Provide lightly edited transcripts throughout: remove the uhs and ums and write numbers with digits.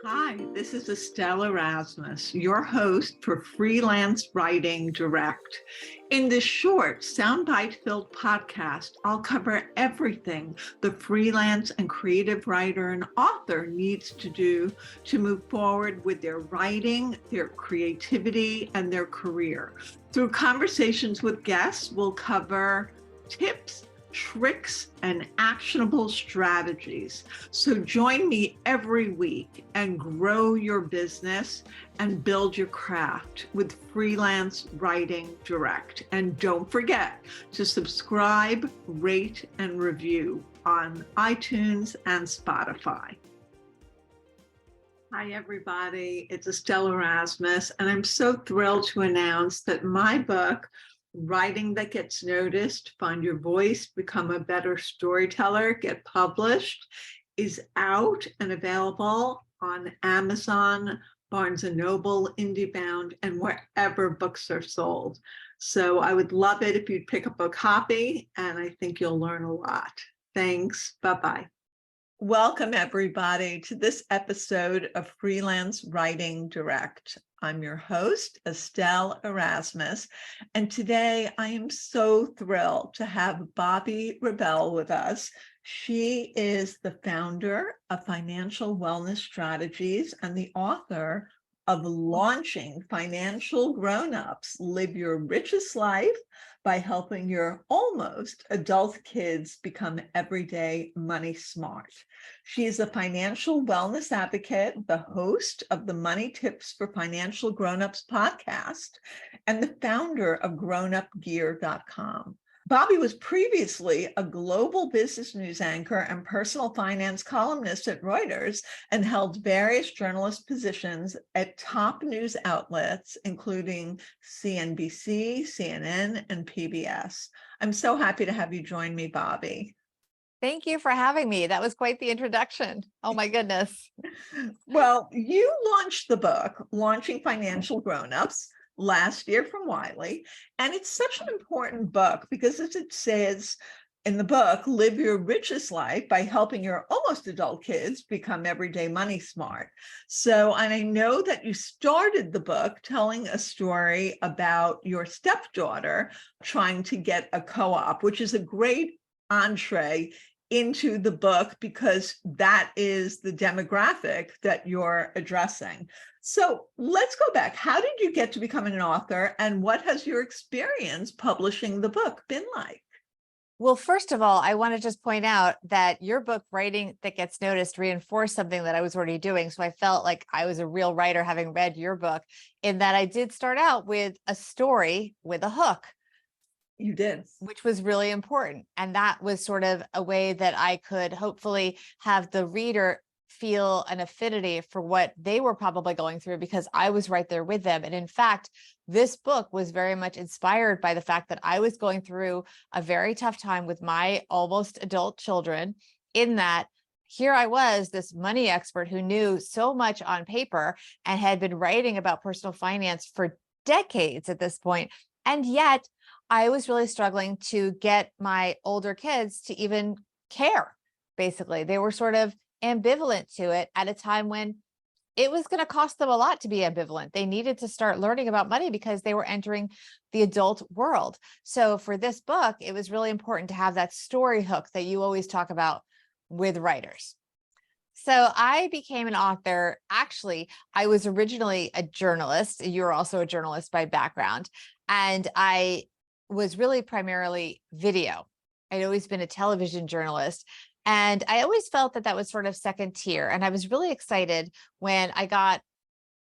Hi, this is Estelle Erasmus, your host for Freelance Writing Direct. In this short, soundbite-filled podcast, I'll cover everything the freelance and creative writer and author needs to do to move forward with their writing, their creativity, and their career. Through conversations with guests, we'll cover tips, tricks, and actionable strategies. So join me every week and grow your business and build your craft with Freelance Writing Direct. And don't forget to subscribe, rate, and review on iTunes and Spotify. Hi, everybody. It's Estelle Erasmus, and I'm so thrilled to announce that my book, Writing That Gets Noticed, Find Your Voice, Become a Better Storyteller, Get Published, is out and available on Amazon, Barnes & Noble, IndieBound, and wherever books are sold. So I would love it if you'd pick up a copy, and I think you'll learn a lot. Thanks. Bye-bye. Welcome, everybody, to this episode of Freelance Writing Direct. I'm your host, Estelle Erasmus, and today I am so thrilled to have Bobbi Rebell with us. She is the founder of Financial Wellness Strategies and the author of launching Financial Grownups, Live Your Richest Life by helping your almost adult kids become everyday money smart. She is a financial wellness advocate, the host of the Money Tips for Financial Grownups podcast, and the founder of grownupgear.com. Bobbi was previously a global business news anchor and personal finance columnist at Reuters and held various journalist positions at top news outlets, including CNBC, CNN, and PBS. I'm so happy to have you join me, Bobbi. Thank you for having me. That was quite the introduction. Oh my goodness. Well, you launched the book, Launching Financial Grownups, last year from Wiley. And it's such an important book because, as it says in the book, live your richest life by helping your almost adult kids become everyday money smart. So, and I know that you started the book telling a story about your stepdaughter trying to get a co-op, which is a great entree into the book because that is the demographic that you're addressing. So let's go back. How did you get to becoming an author, and what has your experience publishing the book been like? Well, first of all, I want to just point out that your book, Writing That Gets Noticed, reinforced something that I was already doing. So I felt like I was a real writer having read your book, in that I did start out with a story with a hook. You did. Which was really important. And that was sort of a way that I could hopefully have the reader feel an affinity for what they were probably going through, because I was right there with them. And in fact, this book was very much inspired by the fact that I was going through a very tough time with my almost adult children, in that here I was, this money expert who knew so much on paper and had been writing about personal finance for decades at this point. And yet I was really struggling to get my older kids to even care. Basically, they were sort of ambivalent to it at a time when it was going to cost them a lot to be ambivalent. They needed to start learning about money because they were entering the adult world. So for this book, it was really important to have that story hook that you always talk about with writers. So I became an author. Actually, I was originally a journalist. You're also a journalist by background. And I was really primarily video. I'd always been a television journalist. And I always felt that that was sort of second tier. And I was really excited when I got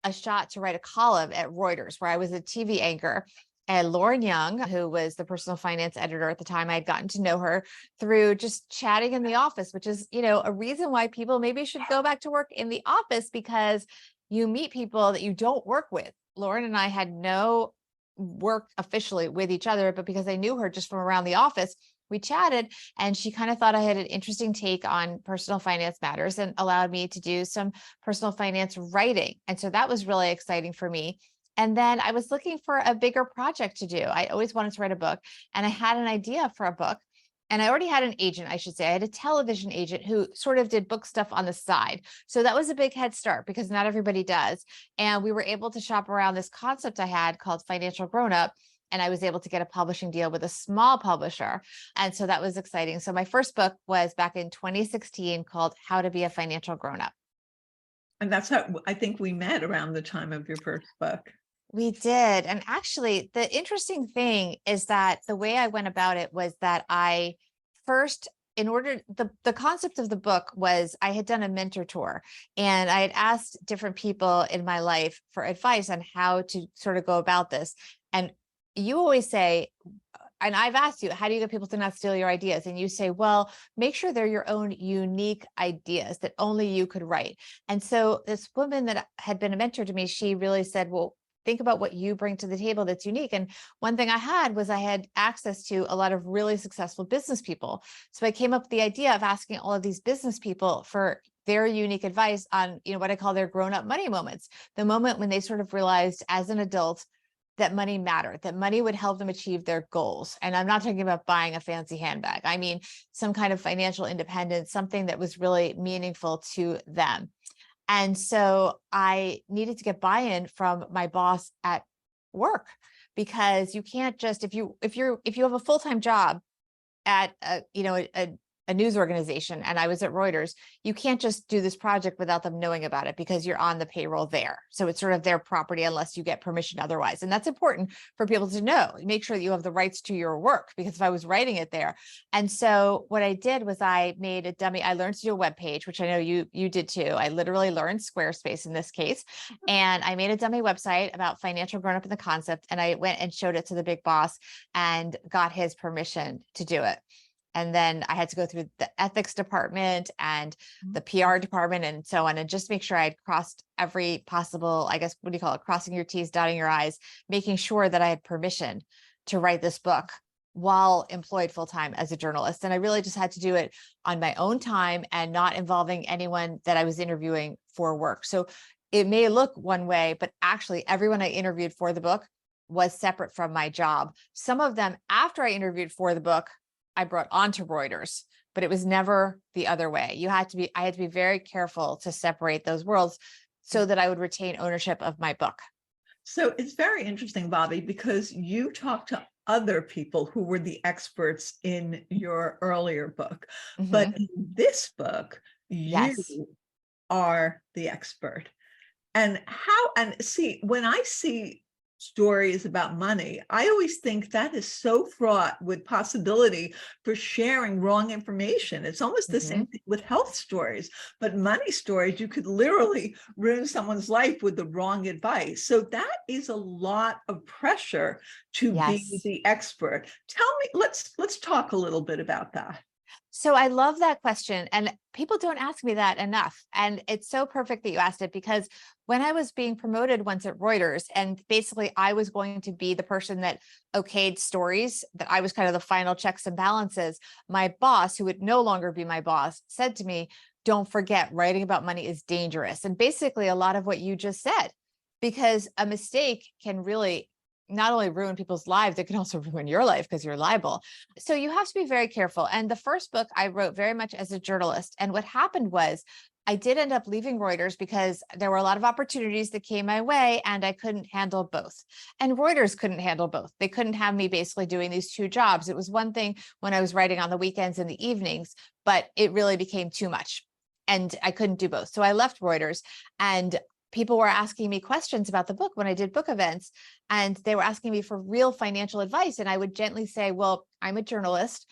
a shot to write a column at Reuters, where I was a TV anchor. And Lauren Young, who was the personal finance editor at the time, I had gotten to know her through just chatting in the office, which is, a reason why people maybe should go back to work in the office, because you meet people that you don't work with. Lauren and I had no work officially with each other, but because I knew her just from around the office, we chatted, and she kind of thought I had an interesting take on personal finance matters and allowed me to do some personal finance writing. And so that was really exciting for me. And then I was looking for a bigger project to do. I always wanted to write a book, and I had an idea for a book. And I already had an agent, I should say. I had a television agent who sort of did book stuff on the side. So that was a big head start because not everybody does. And we were able to shop around this concept I had called Financial Grownup. And I was able to get a publishing deal with a small publisher. And so that was exciting. So my first book was back in 2016 called How to Be a Financial Grownup. And that's how I think we met, around the time of your first book. We did. And actually, the interesting thing is that the way I went about it was that I first, the concept of the book was I had done a mentor tour and I had asked different people in my life for advice on how to sort of go about this. And you always say, and I've asked you, how do you get people to not steal your ideas? And you say, well, make sure they're your own unique ideas that only you could write. And so this woman that had been a mentor to me, she really said, well, think about what you bring to the table that's unique. And one thing I had was I had access to a lot of really successful business people. So I came up with the idea of asking all of these business people for their unique advice on, what I call their grown-up money moments, the moment when they sort of realized as an adult that money mattered, that money would help them achieve their goals. And I'm not talking about buying a fancy handbag. I mean, some kind of financial independence, something that was really meaningful to them. And so I needed to get buy-in from my boss at work, because you can't just, if you have a full-time job at a news organization, and I was at Reuters, you can't just do this project without them knowing about it because you're on the payroll there. So it's sort of their property unless you get permission otherwise. And that's important for people to know. Make sure that you have the rights to your work, because if I was writing it there. And so what I did was I made a dummy. I learned to do a web page, which I know you did too. I literally learned Squarespace in this case. And I made a dummy website about financial grown up in the concept. And I went and showed it to the big boss and got his permission to do it. And then I had to go through the ethics department and the PR department and so on, and just make sure I had crossed every possible, I guess, what do you call it? Crossing your T's, dotting your I's, making sure that I had permission to write this book while employed full-time as a journalist. And I really just had to do it on my own time and not involving anyone that I was interviewing for work. So it may look one way, but actually everyone I interviewed for the book was separate from my job. Some of them, after I interviewed for the book, I brought onto Reuters, but it was never the other way. I had to be very careful to separate those worlds so that I would retain ownership of my book. So it's very interesting, Bobbi, because you talked to other people who were the experts in your earlier book, but in this book, you are the expert. And see, when I see stories about money, I always think that is so fraught with possibility for sharing wrong information. It's almost the same thing with health stories, but money stories, you could literally ruin someone's life with the wrong advice. So that is a lot of pressure to be the expert. Tell me, let's talk a little bit about that. So I love that question, and people don't ask me that enough. And it's so perfect that you asked it, because when I was being promoted once at Reuters, and basically I was going to be the person that okayed stories, that I was kind of the final checks and balances, my boss, who would no longer be my boss, said to me, don't forget, writing about money is dangerous. And basically a lot of what you just said, because a mistake can really not only ruin people's lives, it can also ruin your life because you're liable. So you have to be very careful. And the first book I wrote very much as a journalist. And what happened was I did end up leaving Reuters because there were a lot of opportunities that came my way and I couldn't handle both. And Reuters couldn't handle both. They couldn't have me basically doing these two jobs. It was one thing when I was writing on the weekends and the evenings, but it really became too much and I couldn't do both. So I left Reuters, and people were asking me questions about the book when I did book events, and they were asking me for real financial advice. And I would gently say, well, I'm a journalist.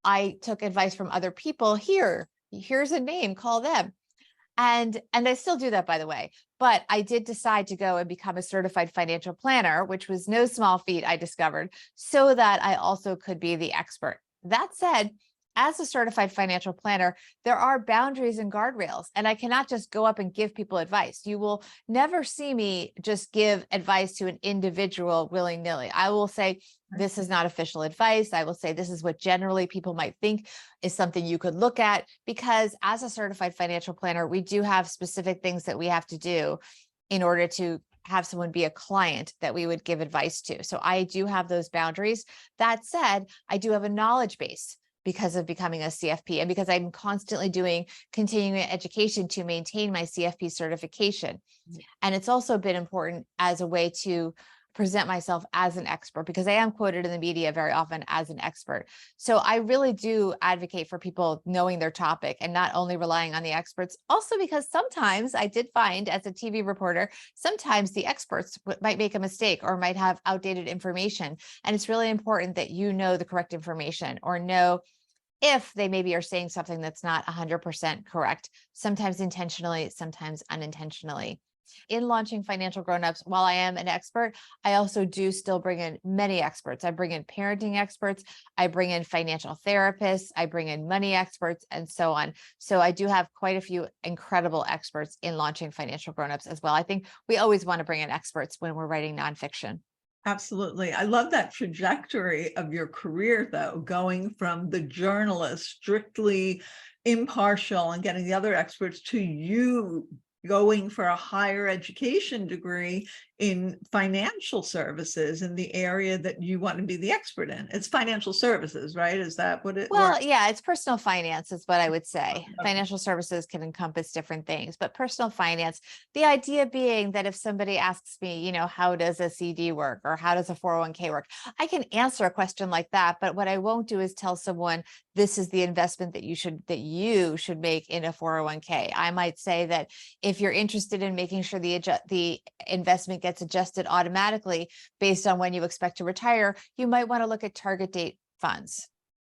I took advice from other people. Here's a name, call them. And I still do that, by the way, but I did decide to go and become a certified financial planner, which was no small feat, I discovered, so that I also could be the expert. That said, as a certified financial planner, there are boundaries and guardrails, and I cannot just go up and give people advice. You will never see me just give advice to an individual willy-nilly. I will say, this is not official advice. I will say, this is what generally people might think is something you could look at, because as a certified financial planner, we do have specific things that we have to do in order to have someone be a client that we would give advice to. So I do have those boundaries. That said, I do have a knowledge base. because of becoming a CFP and because I'm constantly doing continuing education to maintain my CFP certification. And it's also been important as a way to present myself as an expert, because I am quoted in the media very often as an expert. So I really do advocate for people knowing their topic and not only relying on the experts. Also, because sometimes I did find as a TV reporter, sometimes the experts might make a mistake or might have outdated information. And it's really important that you know the correct information or know if they maybe are saying something that's not 100% correct, sometimes intentionally, sometimes unintentionally. In launching Financial Grownups, while I am an expert, I also do still bring in many experts. I bring in parenting experts, I bring in financial therapists, I bring in money experts, and so on. So I do have quite a few incredible experts in launching Financial Grownups as well. I think we always want to bring in experts when we're writing nonfiction. Absolutely. I love that trajectory of your career, though, going from the journalist, strictly impartial and getting the other experts, to you going for a higher education degree in financial services in the area that you want to be the expert in. It's financial services, right? Is that what it? Well, yeah, it's personal finance is what I would say. Okay. Financial services can encompass different things, but personal finance, the idea being that if somebody asks me, you know, how does a CD work or how does a 401k work? I can answer a question like that, but what I won't do is tell someone this is the investment that you should make in a 401k. I might say that if you're interested in making sure the investment gets adjusted automatically based on when you expect to retire, you might want to look at target date funds.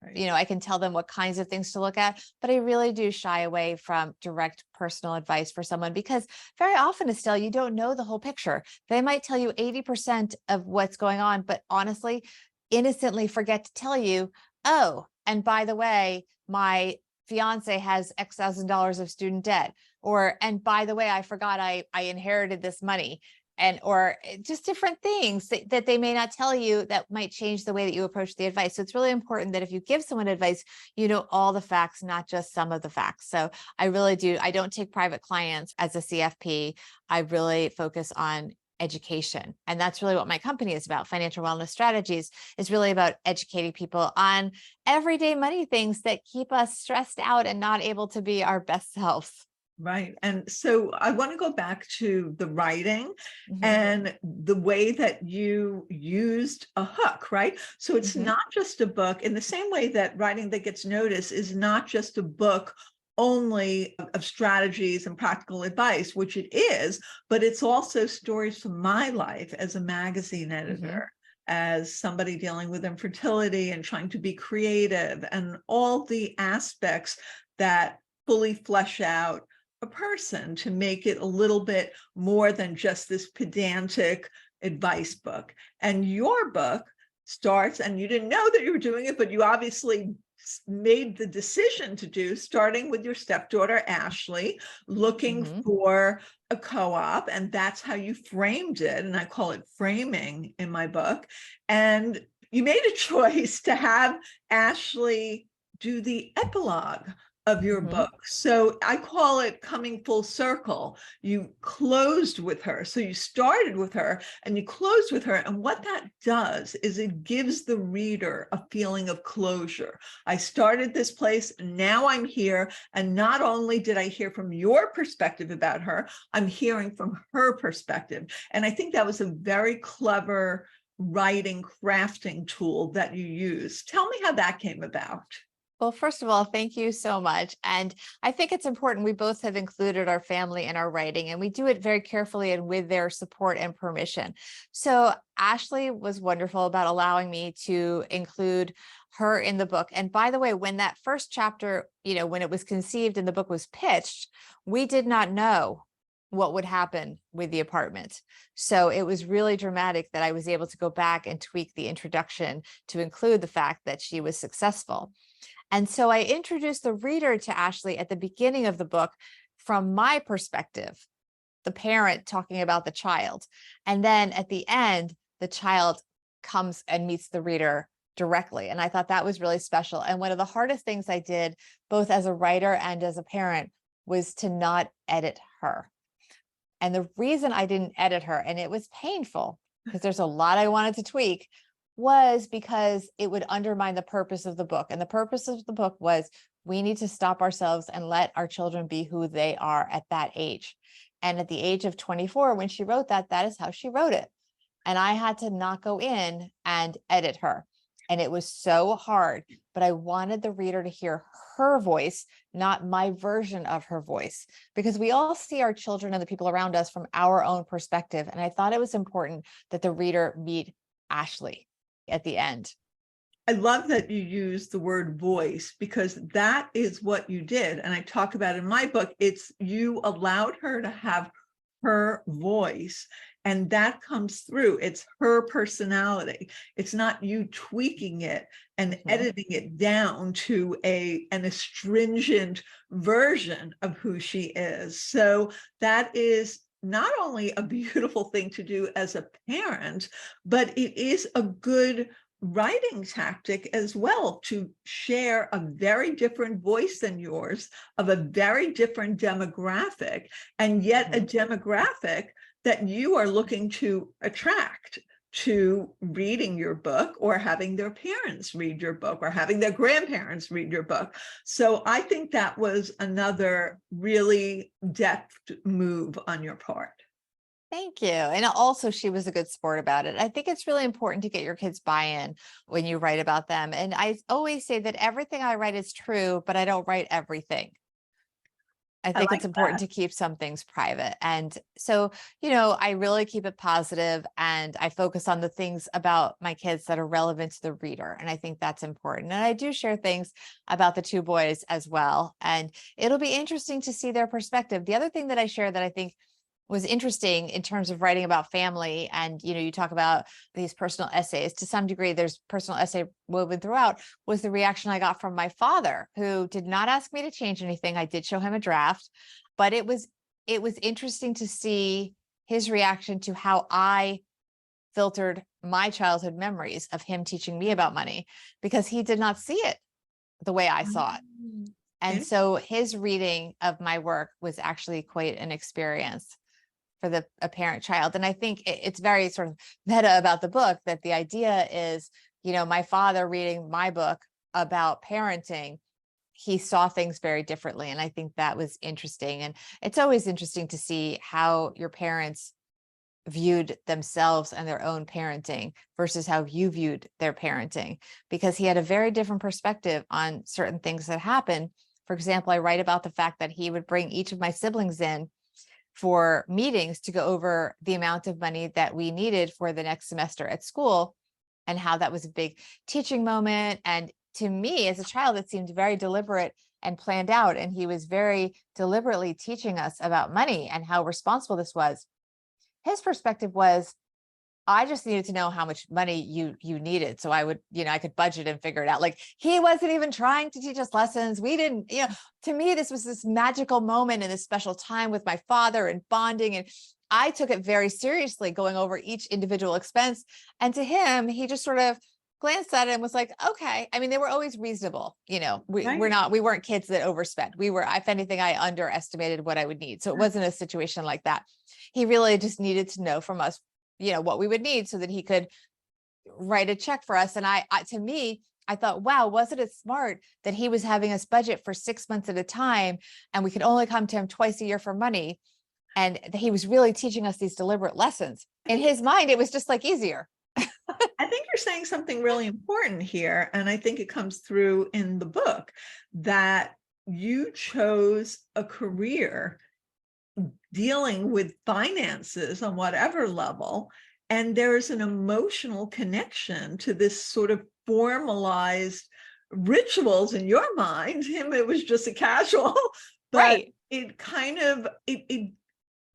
Right. You know, I can tell them what kinds of things to look at, but I really do shy away from direct personal advice for someone because very often, Estelle, you don't know the whole picture. They might tell you 80% of what's going on, but honestly, innocently forget to tell you, oh, and by the way, my fiance has X thousand dollars of student debt, or, and by the way, I forgot I inherited this money. And or just different things that they may not tell you that might change the way that you approach the advice. So it's really important that if you give someone advice, you know all the facts, not just some of the facts. So I really do. I don't take private clients as a CFP. I really focus on education. And that's really what my company is about. Financial Wellness Strategies is really about educating people on everyday money things that keep us stressed out and not able to be our best selves. Right. And so I want to go back to the writing Mm-hmm. and the way that you used a hook, right? So it's Mm-hmm. not just a book in the same way that Writing That Gets Noticed is not just a book only of strategies and practical advice, which it is, but it's also stories from my life as a magazine editor. As somebody dealing with infertility and trying to be creative and all the aspects that fully flesh out a person to make it a little bit more than just this pedantic advice book. And your book starts, and you didn't know that you were doing it, but you obviously made the decision to do, starting with your stepdaughter, Ashley, looking for a co-op. And that's how you framed it. And I call it framing in my book. And you made a choice to have Ashley do the epilogue of your book. So I call it coming full circle. You closed with her. So you started with her and you closed with her. And what that does is it gives the reader a feeling of closure. I started this place, now I'm here. And not only did I hear from your perspective about her, I'm hearing from her perspective. And I think that was a very clever writing, crafting tool that you used. Tell me how that came about. Well, first of all, thank you so much. And I think it's important. We both have included our family in our writing, and we do it very carefully and with their support and permission. So Ashley was wonderful about allowing me to include her in the book. And by the way, when that first chapter, you know, when it was conceived and the book was pitched, we did not know what would happen with the apartment. So it was really dramatic that I was able to go back and tweak the introduction to include the fact that she was successful. And so I introduced the reader to Ashley at the beginning of the book from my perspective, the parent talking about the child. And then at the end, the child comes and meets the reader directly. And I thought that was really special. And one of the hardest things I did, both as a writer and as a parent, was to not edit her. And the reason I didn't edit her, and it was painful because there's a lot I wanted to tweak, was because it would undermine the purpose of the book. And the purpose of the book was, we need to stop ourselves and let our children be who they are at that age. And at the age of 24, when she wrote that, that is how she wrote it. And I had to not go in and edit her. And it was so hard, but I wanted the reader to hear her voice, not my version of her voice, because we all see our children and the people around us from our own perspective. And I thought it was important that the reader meet Ashley at the end. I love that you use the word voice, because that is what you did. And I talk about in my book, it's you allowed her to have her voice, and that comes through. It's her personality. It's not you tweaking it and editing it down to an astringent version of who she is. So that is not only a beautiful thing to do as a parent, but it is a good writing tactic as well, to share a very different voice than yours, of a very different demographic, and yet a demographic that you are looking to attract to reading your book, or having their parents read your book, or having their grandparents read your book. So I think that was another really deft move on your part. Thank you. And also, she was a good sport about it. I think it's really important to get your kids buy-in when you write about them. And I always say that everything I write is true, but I don't write everything. I think it's important to keep some things private. And so, I really keep it positive, and I focus on the things about my kids that are relevant to the reader. And I think that's important. And I do share things about the two boys as well. And it'll be interesting to see their perspective. The other thing that I share that I think was interesting in terms of writing about family, and you talk about these personal essays, to some degree there's personal essay woven throughout, was the reaction I got from my father, who did not ask me to change anything. I did show him a draft, but it was interesting to see his reaction to how I filtered my childhood memories of him teaching me about money, because he did not see it the way I saw it. And so his reading of my work was actually quite an experience for a parent child. And I think it's very sort of meta about the book, that the idea is, my father reading my book about parenting, he saw things very differently. And I think that was interesting. And it's always interesting to see how your parents viewed themselves and their own parenting versus how you viewed their parenting, because he had a very different perspective on certain things that happened. For example, I write about the fact that he would bring each of my siblings in for meetings to go over the amount of money that we needed for the next semester at school, and how that was a big teaching moment. And to me, as a child, it seemed very deliberate and planned out. And he was very deliberately teaching us about money and how responsible this was. His perspective was, I just needed to know how much money you needed. So I would, I could budget and figure it out. Like, he wasn't even trying to teach us lessons. We didn't, to me, this was this magical moment and this special time with my father and bonding. And I took it very seriously, going over each individual expense. And to him, he just sort of glanced at it and was like, okay. I mean, they were always reasonable. We weren't kids that overspent. If anything, I underestimated what I would need. So it wasn't a situation like that. He really just needed to know from us, what we would need so that he could write a check for us. And to me, I thought, wow, wasn't it smart that he was having us budget for 6 months at a time, and we could only come to him twice a year for money. And he was really teaching us these deliberate lessons. In his mind, it was just like easier. I think you're saying something really important here. And I think it comes through in the book, that you chose a career dealing with finances on whatever level, and there's an emotional connection to this sort of formalized rituals in your mind. Him, it was just a casual, but right. It kind of, it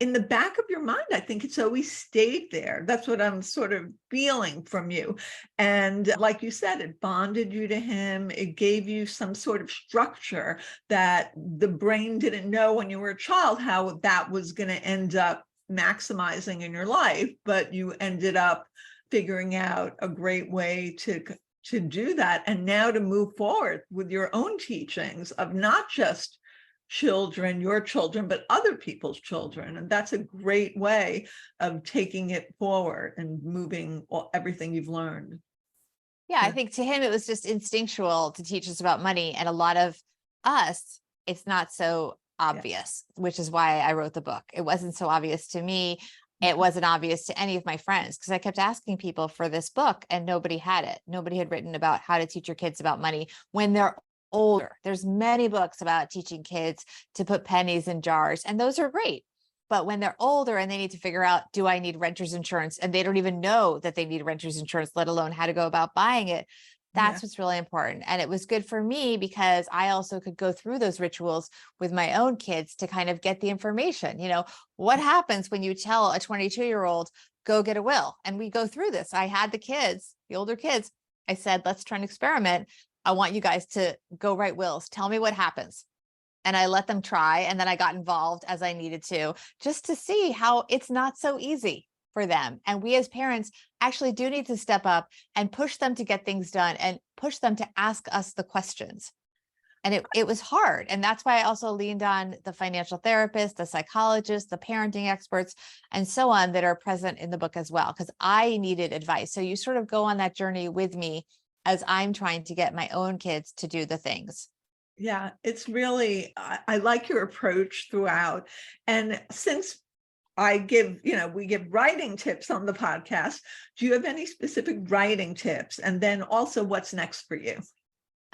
in the back of your mind, I think it's always stayed there. That's what I'm sort of feeling from you. And like you said, it bonded you to him. It gave you some sort of structure that the brain didn't know when you were a child, how that was going to end up maximizing in your life. But you ended up figuring out a great way to do that. And now to move forward with your own teachings of not just your children, but other people's children. And that's a great way of taking it forward and moving everything you've learned. Yeah, I think to him, it was just instinctual to teach us about money. And a lot of us, it's not so obvious, which is why I wrote the book. It wasn't so obvious to me. It wasn't obvious to any of my friends because I kept asking people for this book and nobody had it. Nobody had written about how to teach your kids about money when they're older. There's many books about teaching kids to put pennies in jars, and those are great. But when they're older and they need to figure out, do I need renter's insurance? And they don't even know that they need renter's insurance, let alone how to go about buying it. That's what's really important. And it was good for me because I also could go through those rituals with my own kids to kind of get the information. What happens when you tell a 22-year-old, go get a will? And we go through this. I had the kids, the older kids. I said, let's try an experiment. I want you guys to go write wills. Tell me what happens. And I let them try. And then I got involved as I needed to, just to see how it's not so easy for them. And we as parents actually do need to step up and push them to get things done and push them to ask us the questions. And it was hard. And that's why I also leaned on the financial therapist, the psychologist, the parenting experts, and so on that are present in the book as well, because I needed advice. So you sort of go on that journey with me as I'm trying to get my own kids to do the things. Yeah, it's really, I like your approach throughout. And since we give writing tips on the podcast, do you have any specific writing tips? And then also what's next for you?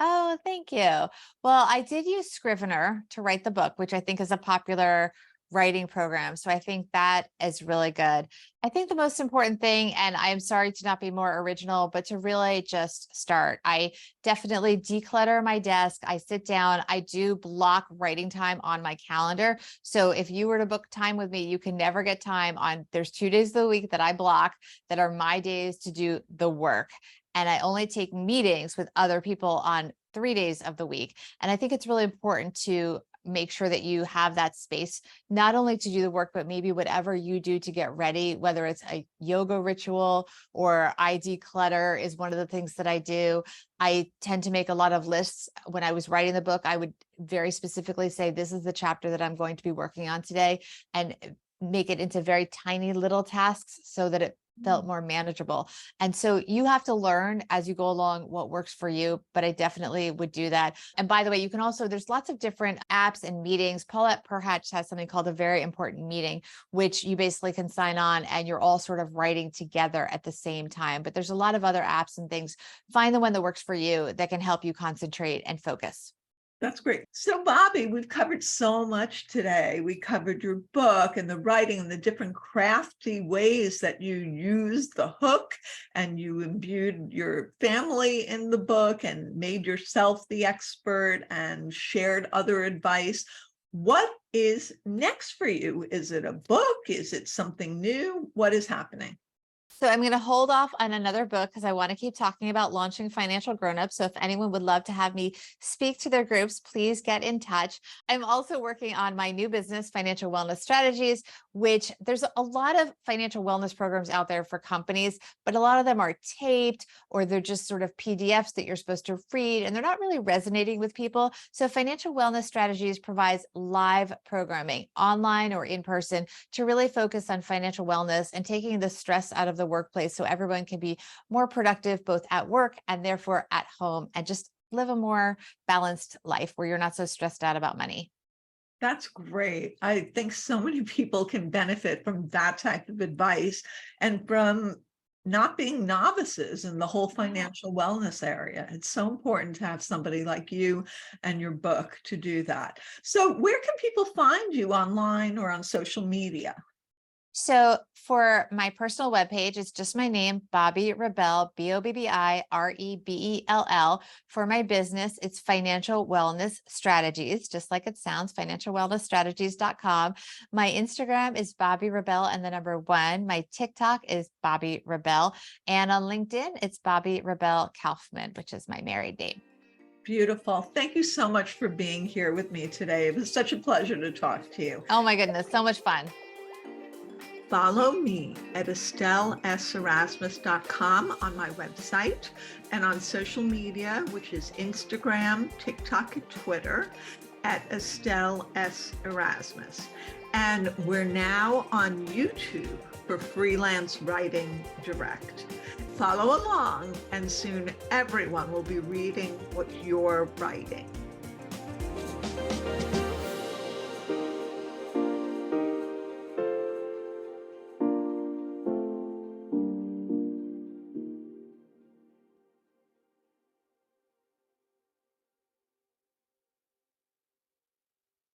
Oh, thank you. Well, I did use Scrivener to write the book, which I think is a popular writing program. So I think that is really good. I think the most important thing, and I am sorry to not be more original, but to really just start. I definitely declutter my desk. I sit down. I do block writing time on my calendar. So if you were to book time with me, you can never get time there's 2 days of the week that I block that are my days to do the work. And I only take meetings with other people on 3 days of the week. And I think it's really important to make sure that you have that space, not only to do the work, but maybe whatever you do to get ready, whether it's a yoga ritual or I declutter is one of the things that I do. I tend to make a lot of lists. When I was writing the book, I would very specifically say, this is the chapter that I'm going to be working on today, and make it into very tiny little tasks so that it felt more manageable. And so you have to learn as you go along what works for you, but I definitely would do that. And by the way, you can also, there's lots of different apps and meetings. Paulette Perhatch has something called a very important meeting, which you basically can sign on and you're all sort of writing together at the same time. But there's a lot of other apps and things. Find the one that works for you that can help you concentrate and focus. That's great. So Bobbi, we've covered so much today. We covered your book and the writing and the different crafty ways that you use the hook, and you imbued your family in the book and made yourself the expert and shared other advice. What is next for you? Is it a book? Is it something new? What is happening? So I'm going to hold off on another book because I want to keep talking about launching Financial Grownups. So if anyone would love to have me speak to their groups, please get in touch. I'm also working on my new business, Financial Wellness Strategies, which there's a lot of financial wellness programs out there for companies, but a lot of them are taped or they're just sort of PDFs that you're supposed to read and they're not really resonating with people. So Financial Wellness Strategies provides live programming online or in person to really focus on financial wellness and taking the stress out of the workplace so everyone can be more productive both at work and therefore at home and just live a more balanced life where you're not so stressed out about money. That's great. I think so many people can benefit from that type of advice and from not being novices in the whole financial wellness area. It's so important to have somebody like you and your book to do that. So where can people find you online or on social media? So for my personal webpage, it's just my name, Bobbi Rebell, Bobbirebell. For my business, it's Financial Wellness Strategies, just like it sounds, financialwellnessstrategies.com. My Instagram is Bobbi Rebell and the number 1. My TikTok is Bobbi Rebell. And on LinkedIn, it's Bobbi Rebell Kaufman, which is my married name. Beautiful. Thank you so much for being here with me today. It was such a pleasure to talk to you. Oh my goodness, so much fun. Follow me at EstelleSerasmus.com on my website and on social media, which is Instagram, TikTok, and Twitter. at Estelle S. Erasmus. And we're now on YouTube for Freelance Writing Direct. Follow along, and soon everyone will be reading what you're writing.